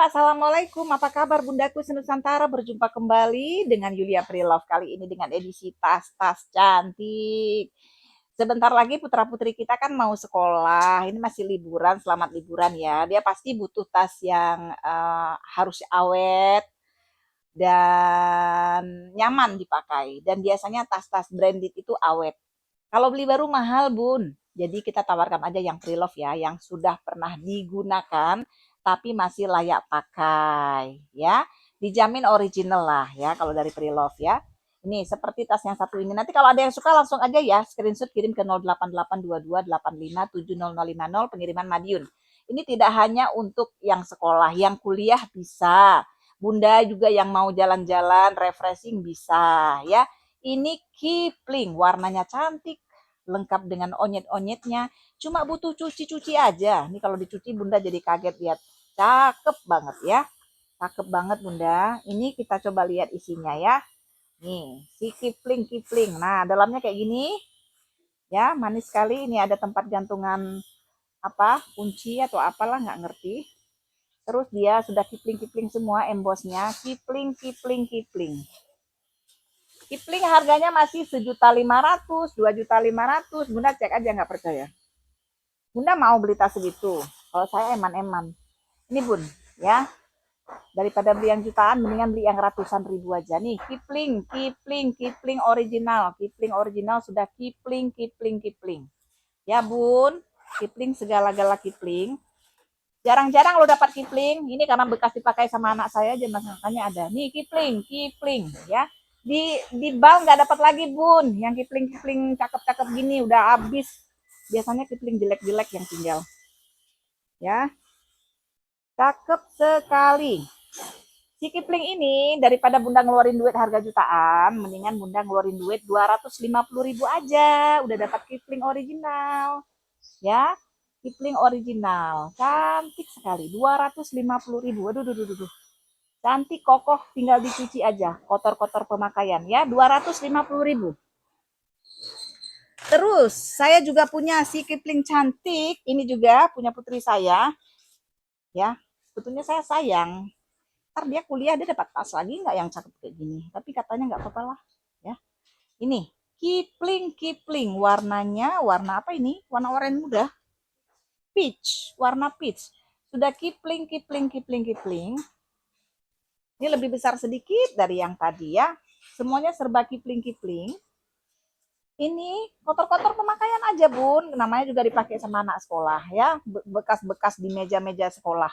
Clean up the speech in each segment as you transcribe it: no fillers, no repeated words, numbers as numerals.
Assalamualaikum. Apa kabar Bundaku Senusantara? Berjumpa kembali dengan Yulia Prilove. Kali ini dengan edisi tas-tas cantik. Sebentar lagi putra-putri kita kan mau sekolah. Ini masih liburan, selamat liburan ya. Dia pasti butuh tas yang harus awet dan nyaman dipakai. Dan biasanya tas-tas branded itu awet. Kalau beli baru mahal, Bun. Jadi kita tawarkan aja yang pre-love ya, yang sudah pernah digunakan tapi masih layak pakai ya. Dijamin original lah ya kalau dari pre-love ya. Ini seperti tas yang satu ini. Nanti kalau ada yang suka langsung aja ya, screenshot kirim ke 088228570050 pengiriman Madiun. Ini tidak hanya untuk yang sekolah, yang kuliah bisa. Bunda juga yang mau jalan-jalan, refreshing bisa ya. Ini Kipling, warnanya cantik, lengkap dengan onyet-onyetnya. Cuma butuh cuci-cuci aja. Ini kalau dicuci Bunda jadi kaget lihat. Cakep banget ya. Cakep banget Bunda. Ini kita coba lihat isinya ya. Nih, si Kipling. Nah, dalamnya kayak gini. Ya, manis sekali. Ini ada tempat gantungan apa? Kunci atau apalah nggak ngerti. Terus dia sudah Kipling semua embosnya. Kipling. Kipling harganya masih 1.500.000, 2.500.000. Bunda cek aja nggak percaya. Bunda mau beli tas segitu. Kalau saya eman-eman. Ini Bun, ya. Daripada beli yang jutaan, mendingan beli yang ratusan ribu aja. Nih, Kipling original. Kipling original sudah Kipling. Ya Bun, Kipling segala-gala Kipling. Jarang-jarang lo dapat Kipling. Ini karena bekas dipakai sama anak saya aja, makanya ada. Nih Kipling, ya. Di bal nggak dapat lagi Bun. Yang Kipling cakep-cakep gini udah habis. Biasanya Kipling jelek-jelek yang tinggal. Ya. Cakep sekali. Si Kipling ini daripada Bunda ngeluarin duit harga jutaan, mendingan Bunda ngeluarin duit 250.000 aja. Udah dapat Kipling original. Ya, Kipling original. Cantik sekali. 250.000. Aduh. Cantik, kokoh, tinggal dicuci aja. Kotor-kotor pemakaian ya. 250.000. Terus, saya juga punya si Kipling cantik. Ini juga punya putri saya. Ya, sebetulnya saya sayang. Ntar dia kuliah, dia dapat tas lagi nggak yang cakep kayak gini. Tapi katanya nggak apa-apa lah. Ya, ini Kipling. Warnanya, warna apa ini? Warna oranye muda. Warna peach. Sudah Kipling. Ini lebih besar sedikit dari yang tadi ya. Semuanya serba Kipling. Ini kotor-kotor pemakaian aja Bun. Namanya juga dipakai sama anak sekolah ya. Bekas-bekas di meja-meja sekolah.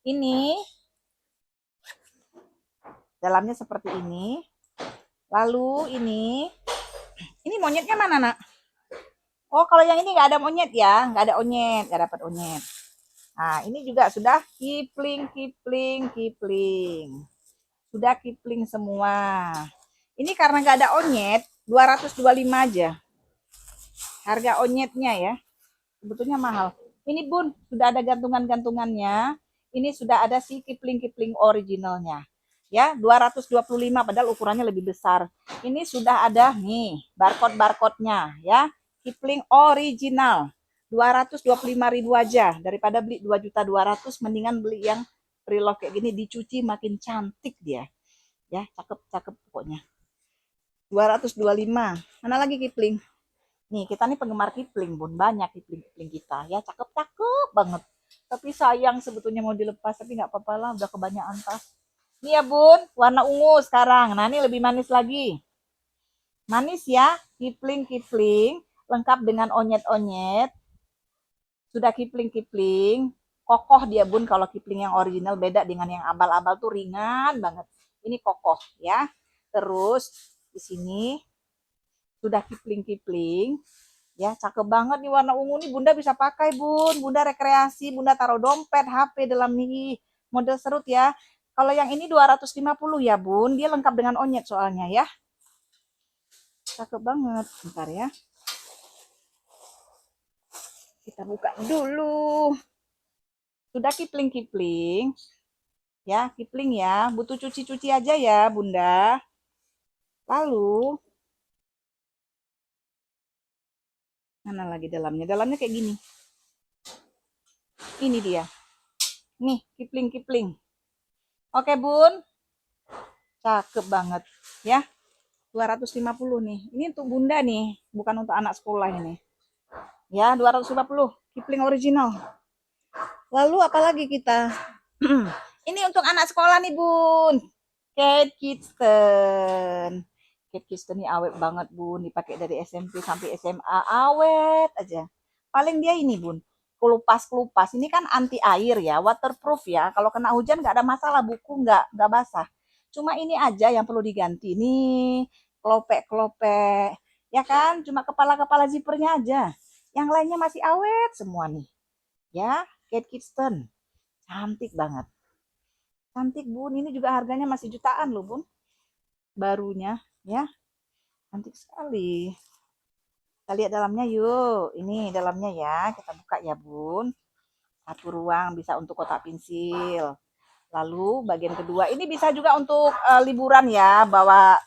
Ini dalamnya seperti ini. Lalu ini monyetnya mana nak? Oh kalau yang ini nggak ada monyet ya, nggak dapat onyet. Nah ini juga sudah Kipling. Sudah Kipling semua. Ini karena nggak ada onyet, 225 aja. Harga onyetnya ya. Sebetulnya mahal. Ini Bun, sudah ada gantungan-gantungannya. Ini sudah ada si Kipling originalnya. Ya, 225 padahal ukurannya lebih besar. Ini sudah ada nih barcode-barcode-nya ya. Kipling original. 225.000 aja daripada beli 2.200.000 mendingan beli yang pre-love kayak gini dicuci makin cantik dia. Ya, cakep pokoknya. 225. Mana lagi Kipling? Nih, kita nih penggemar Kipling, Bun. Banyak Kipling kita. Ya, cakep banget. Tapi sayang sebetulnya mau dilepas, tapi nggak apa-apa lah, udah kebanyakan tas. Nih ya, Bun, warna ungu sekarang. Nah, ini lebih manis lagi. Manis ya, Kipling, lengkap dengan onyet-onyet. Sudah Kipling. Kokoh dia, Bun, kalau Kipling yang original beda dengan yang abal-abal tuh ringan banget. Ini kokoh ya. Terus di sini sudah Kipling. Ya, cakep banget nih warna ungu nih Bunda bisa pakai Bun. Bunda rekreasi, Bunda taruh dompet, HP dalam nih model serut ya. Kalau yang ini 250 ya Bun, dia lengkap dengan onyet soalnya ya. Cakep banget. Bentar ya. Kita buka dulu. Sudah Kipling. Ya, Kipling ya. Butuh cuci-cuci aja ya Bunda. Lalu, mana lagi dalamnya? Dalamnya kayak gini. Ini dia. Nih, Kipling. Oke, Bun. Cakep banget ya. 250 nih. Ini untuk Bunda nih, bukan untuk anak sekolah ini. Ya, 250. Kipling original. Lalu apalagi kita? Ini untuk anak sekolah nih, Bun. Kate Kidston. Kate Kidston ini awet banget, Bun. Dipakai dari SMP sampai SMA. Awet aja. Paling dia ini, Bun. Kelupas-kelupas. Ini kan anti air ya, waterproof ya. Kalau kena hujan nggak ada masalah, buku nggak basah. Cuma ini aja yang perlu diganti. Nih, kelopek-kelopek. Ya kan? Cuma kepala-kepala zippernya aja. Yang lainnya masih awet semua nih. Ya, Kate Kidston. Cantik banget. Cantik, Bun. Ini juga harganya masih jutaan loh, Bun. Barunya, ya. Cantik sekali. Kita lihat dalamnya yuk. Ini dalamnya ya. Kita buka ya, Bun. Satu ruang bisa untuk kotak pensil. Lalu bagian kedua ini bisa juga untuk liburan ya, bawa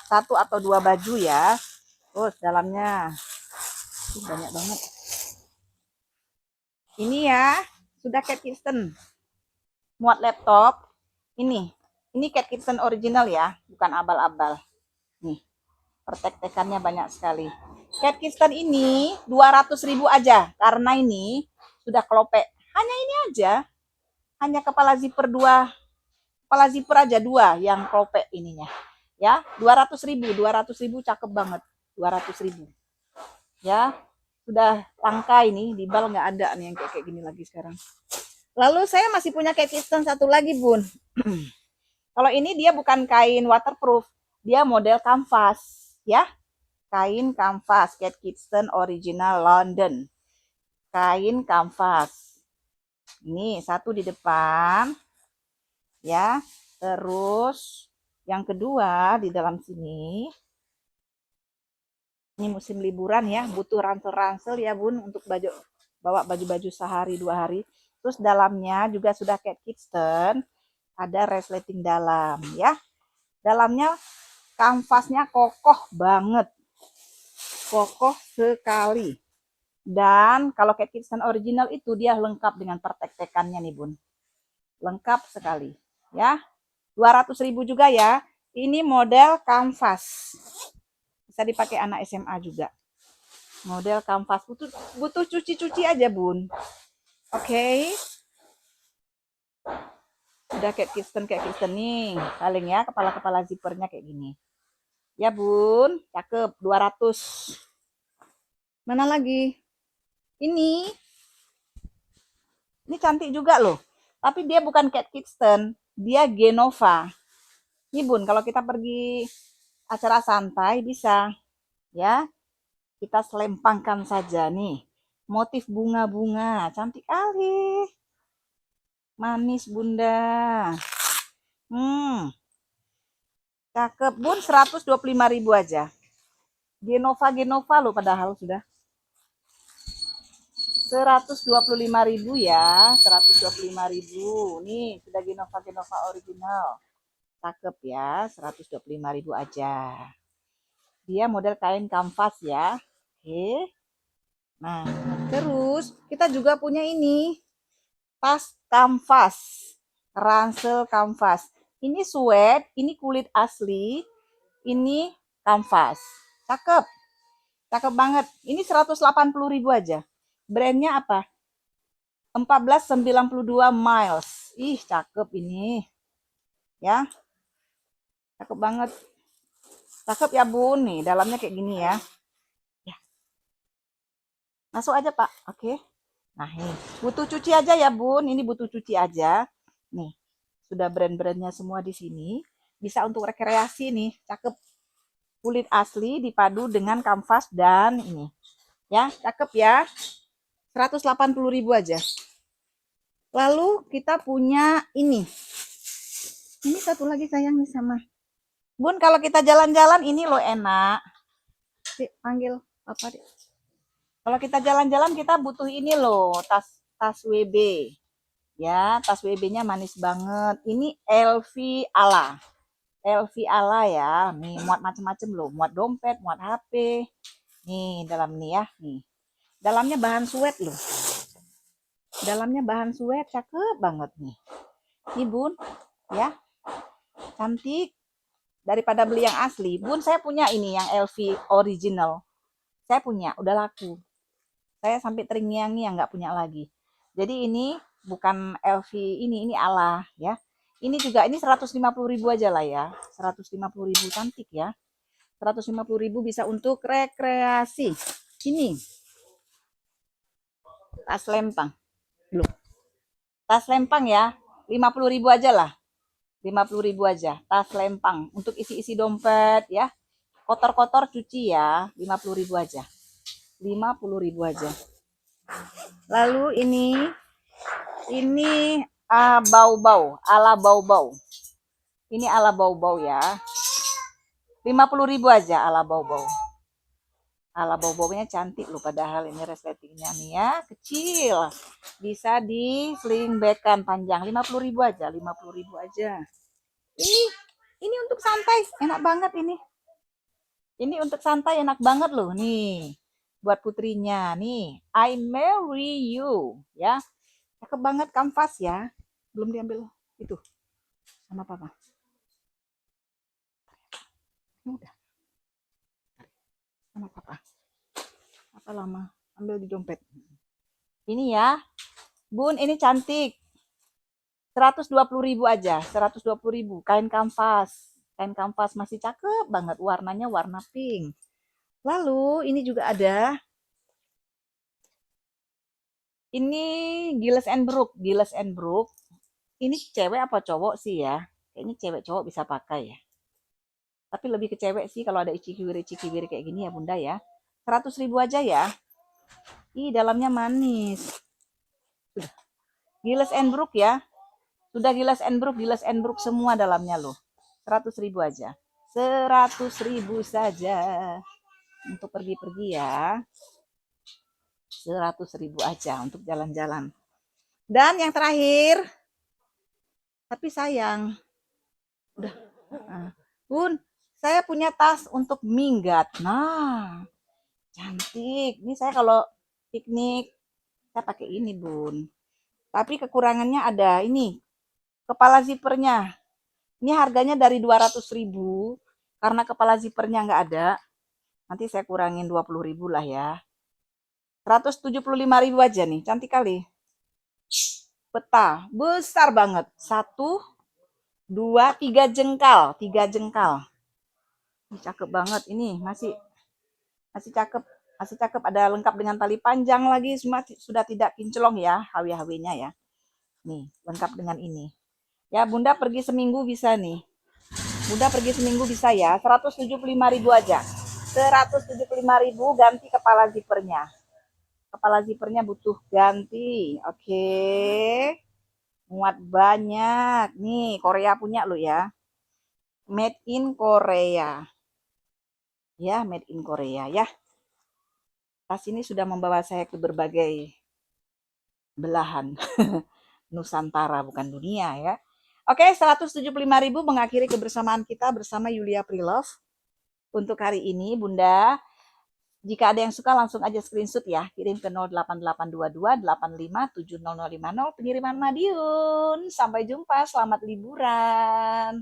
satu atau dua baju ya. Terus dalamnya banyak banget. Ini ya, sudah Kate Kidston. Muat laptop. Ini Kate Kidston original ya, bukan abal-abal. Nih, pertek-tekannya banyak sekali. Kate Kidston ini 200.000 aja, karena ini sudah kelopek. Hanya ini aja, hanya kepala zipper aja dua yang kelopek ininya. Ya, 200.000 cakep banget. 200.000. Ya, sudah langka ini, di bal nggak ada nih yang kayak gini lagi sekarang. Lalu saya masih punya Kate Kidston satu lagi, Bun. Kalau ini dia bukan kain waterproof, dia model kanvas, ya. Kain kanvas Kate Kidston original London. Kain kanvas. Ini satu di depan, ya. Terus yang kedua di dalam sini. Ini musim liburan ya, butuh ransel-ransel ya, Bun, untuk bawa baju-baju sehari 2 hari. Terus dalamnya juga sudah Kate Kidston, ada resleting dalam ya. Dalamnya kanvasnya kokoh banget. Kokoh sekali. Dan kalau Kate Kidston original itu dia lengkap dengan pertek-tekannya nih, Bun. Lengkap sekali ya. 200.000 juga ya. Ini model kanvas. Bisa dipakai anak SMA juga. Model kanvas butuh cuci-cuci aja, Bun. Oke. Udah Kate Kidston nih. Paling ya kepala-kepala zippernya kayak gini. Ya, Bun. Cakep. 200. Mana lagi? Ini cantik juga loh. Tapi dia bukan Kate Kidston, dia Genova. Ini, Bun, kalau kita pergi acara santai bisa ya. Kita selempangkan saja nih. Motif bunga-bunga, cantik kali. Manis, Bunda. Cakep, Bun. 125.000 aja. Genova loh padahal sudah. 125.000 ya, 125.000. Nih, sudah Genova original. Cakep ya, 125.000 aja. Dia model kain kanvas ya. Oke. Nah, terus kita juga punya ini. Tas kanvas. Ransel kanvas. Ini suede, ini kulit asli, ini kanvas. Cakep. Cakep banget. Ini 180.000 aja. Brandnya apa? 1492 miles. Ih, cakep ini. Ya. Cakep banget. Cakep ya, Bun. Nih, dalamnya kayak gini ya. Ya. Masuk aja, Pak. Oke. Nah, ini butuh cuci aja ya, Bun. Ini butuh cuci aja. Nih, sudah brand-brandnya semua di sini. Bisa untuk rekreasi nih. Cakep. Kulit asli dipadu dengan kanvas dan ini. Ya, cakep ya. 180.000 aja. Lalu kita punya ini. Ini satu lagi sayang nih sama. Bun, kalau kita jalan-jalan ini loh enak. Panggil apa deh? Kalau kita jalan-jalan kita butuh ini loh, tas WB. Ya, tas WB-nya manis banget. Ini LV Ala. LV Ala ya. Nih, muat macem-macem loh. Muat dompet, muat HP. Nih, dalam nih ya. Nih. Dalamnya bahan suede loh. Dalamnya bahan suede, cakep banget nih. Nih, Bun. Ya, cantik. Daripada beli yang asli. Bun, saya punya ini yang LV original. Saya punya, udah laku. Saya sampai terngiang-ngiang nggak punya lagi. Jadi ini bukan LV ini ala ya. Ini juga ini 150.000 aja lah ya. 150.000 cantik ya. 150.000 bisa untuk rekreasi. Ini tas lempang. Loh, tas lempang ya. 50.000 aja lah. 50.000 aja. Tas lempang untuk isi-isi dompet ya. Kotor-kotor cuci ya. 50.000 aja. 50.000 aja. Lalu ini bau-bau, ala bau-bau. Ini ala bau-bau ya. 50.000 aja ala bau-bau. Ala bau-baunya cantik loh, padahal ini resletingnya nih ya, kecil. Bisa di sling backkan panjang. 50.000 aja, 50.000 aja. Ini untuk santai, enak banget ini. Ini untuk santai enak banget loh nih. Buat putrinya nih, I marry you ya. Cakep banget kanvas ya. Belum diambil itu sama papa. Udah sama papa. Apa lama? Ambil di dompet. Ini ya. Bun, ini cantik. 120.000 aja. 120.000. Kain kanvas. Kain kanvas masih cakep banget. Warnanya warna pink. Lalu ini juga ada. Ini Giles and Brook. Giles and Brook. Ini cewek apa cowok sih ya? Kayaknya cewek cowok bisa pakai ya. Tapi lebih ke cewek sih kalau ada icikiwiri kayak gini ya bunda ya. 100.000 aja ya. Ih, dalamnya manis. Giles and Brook ya. Sudah Giles and Brook semua dalamnya loh. 100.000 aja. 100.000 saja. Untuk pergi-pergi ya. 100.000 aja untuk jalan-jalan. Dan yang terakhir, tapi sayang. Udah. Bun, saya punya tas untuk minggat. Nah, cantik. Ini saya kalau piknik, saya pakai ini, Bun. Tapi kekurangannya ada ini, kepala zipernya. Ini harganya dari 200.000, karena kepala zipernya nggak ada. Nanti saya kurangin 20.000 lah ya. 175.000 aja nih, cantik kali. Peta, besar banget. 1, 2, 3 jengkal. 3 jengkal. Ini cakep banget, ini masih cakep. Masih cakep, ada lengkap dengan tali panjang lagi, sudah tidak kinclong ya, HW-HW-nya ya. Nih, lengkap dengan ini. Ya, Bunda pergi seminggu bisa nih. Bunda pergi seminggu bisa ya. 175.000 aja. 175.000 ganti kepala zipernya. Kepala zipernya butuh ganti. Oke. Muat banyak. Nih, Korea punya lo ya. Made in Korea. Ya, made in Korea ya. Tas ini sudah membawa saya ke berbagai belahan Nusantara, bukan dunia ya. Oke, 175.000 mengakhiri kebersamaan kita bersama Yulia Prilove. Untuk hari ini, Bunda, jika ada yang suka langsung aja screenshot ya, kirim ke 08822857050 pengiriman Madiun. Sampai jumpa, selamat liburan.